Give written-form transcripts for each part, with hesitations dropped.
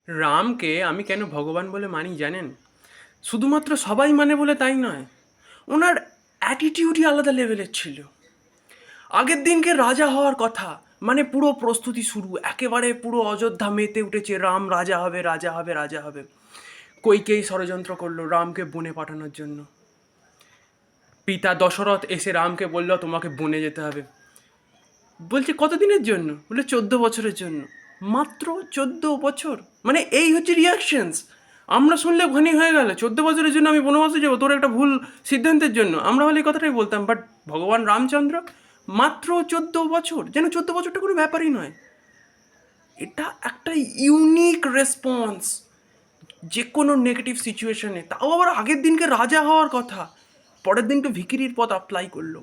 রামকে আমি কেন ভগবান বলে মানি জানেন? শুধুমাত্র সবাই মানে বলে তাই নয়, ওনার অ্যাটিটিউডই আলাদা লেভেলের ছিল। আগের দিনকে রাজা হওয়ার কথা, মানে পুরো প্রস্তুতি শুরু, একেবারে পুরো অযোধ্যা মেতে উঠেছে, রাম রাজা হবে, রাজা হবে, রাজা হবে। কইকেয়ী ষড়যন্ত্র করলো রামকে বনে পাঠানোর জন্য। পিতা দশরথ এসে রামকে বলল তোমাকে বনে যেতে হবে। বলছে কতদিনের জন্য? বলে 14 বছরের জন্য। মাত্র 14 বছর? মানে এই হচ্ছে রিয়াকশনস। আমরা শুনলে ঘনি হয়ে গেল 14 বছরের জন্য আমি বনবাসে যাবো তোর একটা ভুল সিদ্ধান্তের জন্য, আমরা হলে এই কথাটাই বলতাম। বাট ভগবান রামচন্দ্র মাত্র 14 বছর, যেন 14 বছরটা কোনো ব্যাপারই নয়। এটা একটা ইউনিক রেসপন্স যে কোনো নেগেটিভ সিচুয়েশনে, তাও আবার আগের দিনকে রাজা হওয়ার কথা, পরের দিনকে ভিখিরির পথ অ্যাপ্লাই করলো।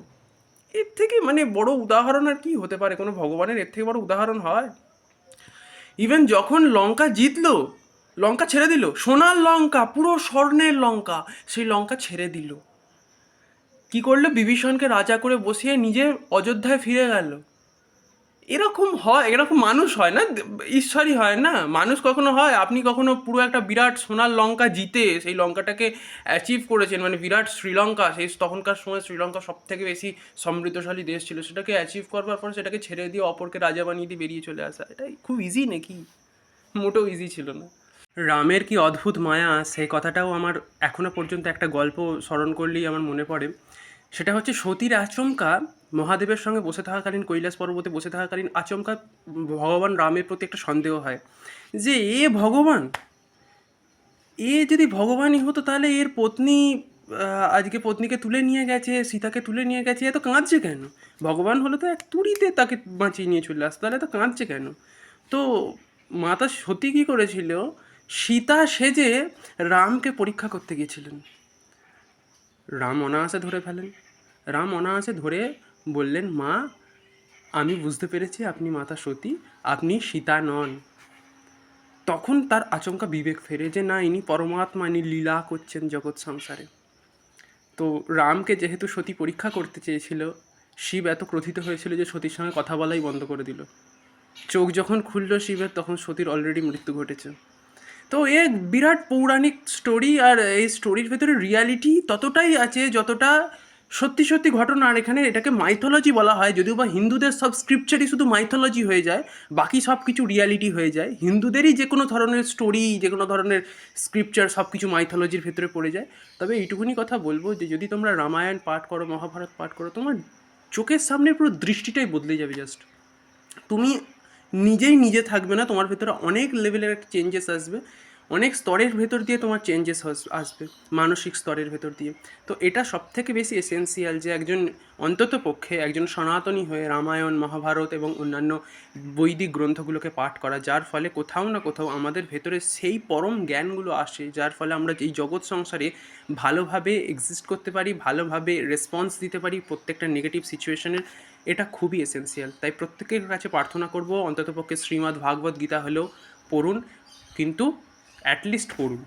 এর থেকে মানে বড় উদাহরণ আর কি হতে পারে? কোনো ভগবানের এর থেকে বড় উদাহরণ হয়? ইভেন যখন লঙ্কা জিতলো, লঙ্কা ছেড়ে দিল, সোনার লঙ্কা, পুরো স্বর্ণের লঙ্কা, সেই লঙ্কা ছেড়ে দিল। কি করলো? বিভীষণকে রাজা করে বসিয়ে নিজে অযোধ্যায় ফিরে গেল। এরকম হয়? এরকম মানুষ হয় না, ঈশ্বরই হয় না, মানুষ কখনো হয়? আপনি কখনো পুরো একটা বিরাট সোনার লঙ্কা জিতে সেই লঙ্কাটাকে অ্যাচিভ করেছেন, মানে বিরাট শ্রীলঙ্কা, সেই তখনকার সময় শ্রীলঙ্কা সব থেকে বেশি সমৃদ্ধশালী দেশ ছিল, সেটাকে অ্যাচিভ করবার পর সেটাকে ছেড়ে দিয়ে অপরকে রাজা বানিয়ে দিয়ে বেরিয়ে চলে আসা, এটাই খুব ইজি নাকি? মোটেও ইজি ছিল না। রামের কি অদ্ভুত মায়া, সেই কথাটাও আমার এখনো পর্যন্ত একটা গল্প স্মরণ করলেই আমার মনে পড়ে। সেটা হচ্ছে সতীর আচমকা মহাদেবের সঙ্গে বসে থাকাকালীন, কৈলাস পর্বতে বসে থাকাকালীন আচমকা ভগবান রামের প্রতি একটা সন্দেহ হয় যে ভগবান, যদি ভগবানই হতো তাহলে এর পত্নী আজকে পত্নীকে তুলে নিয়ে গেছে, সীতাকে তুলে নিয়ে গেছে, এত কাঁদছে কেন? ভগবান হলে তো এক তুড়িতে তাকে বাঁচিয়ে নিয়ে চলে আসতো, তাহলে এত কাঁদছে কেন? তো মাতা সতী কী করেছিল? সীতা সেজে রামকে পরীক্ষা করতে গিয়েছিলেন। রাম অনায়াসে ধরে ফেলেন। রাম অনায়াসে ধরে বললেন, মা, আমি বুঝতে পেরেছি আপনি মাতা সতী, আপনি সীতা নন। তখন তার আচমকা বিবেক ফেরে যে না, ইনি পরমাত্মা, ইনি লীলা করছেন জগৎ সংসারে। তো রামকে যেহেতু সতী পরীক্ষা করতে চেয়েছিল, শিব এত ক্রোধিত হয়েছিল যে সতীর সঙ্গে কথা বলাই বন্ধ করে দিল। চোখ যখন খুলল শিবের, তখন সতীর অলরেডি মৃত্যু ঘটেছে। তো এ বিরাট পৌরাণিক স্টোরি, আর এই স্টোরির ভেতরে রিয়ালিটি ততটাই আছে যতটা সত্যি সত্যি ঘটনা। আর এখানে এটাকে মাইথোলজি বলা হয়, যদিও বা হিন্দুদের সব স্ক্রিপচারই শুধু মাইথোলজি হয়ে যায়, বাকি সব কিছু রিয়ালিটি হয়ে যায়। হিন্দুদেরই যে কোনো ধরনের স্টোরি, যে কোনো ধরনের স্ক্রিপচার সব কিছু মাইথোলজির ভেতরে পড়ে যায়। তবে এইটুকুনি কথা বলবো যে যদি তোমরা রামায়ণ পাঠ করো, মহাভারত পাঠ করো, তোমার চোখের সামনে পুরো দৃষ্টিটাই বদলে যাবে। জাস্ট তুমি নিজেই নিজে থাকবে না, তোমার ভেতরে অনেক লেভেলের চেঞ্জেস আসবে, অনেক স্তরের ভেতর দিয়ে তোমার চেঞ্জেস আসবে, মানসিক স্তরের ভেতর দিয়ে। তো এটা সব থেকে বেশি এসেন্সিয়াল যে একজন, অন্তত পক্ষে একজন সনাতনী হয়ে রামায়ণ, মহাভারত এবং অন্যান্য বৈদিক গ্রন্থগুলোকে পাঠ করা, যার ফলে কোথাও না কোথাও আমাদের ভেতরে সেই পরম জ্ঞানগুলো আসে, যার ফলে আমরা এই জগৎ সংসারে ভালোভাবে এক্সিস্ট করতে পারি, ভালোভাবে রেসপন্স দিতে পারি প্রত্যেকটা নেগেটিভ সিচুয়েশনের। এটা খুবই এসেন্সিয়াল। তাই প্রত্যেকের কাছে প্রার্থনা করব, অন্ততপক্ষে শ্রীমদ্ ভাগবত গীতা হলেও পড়ুন, কিন্তু অ্যাটলিস্ট পড়ুন।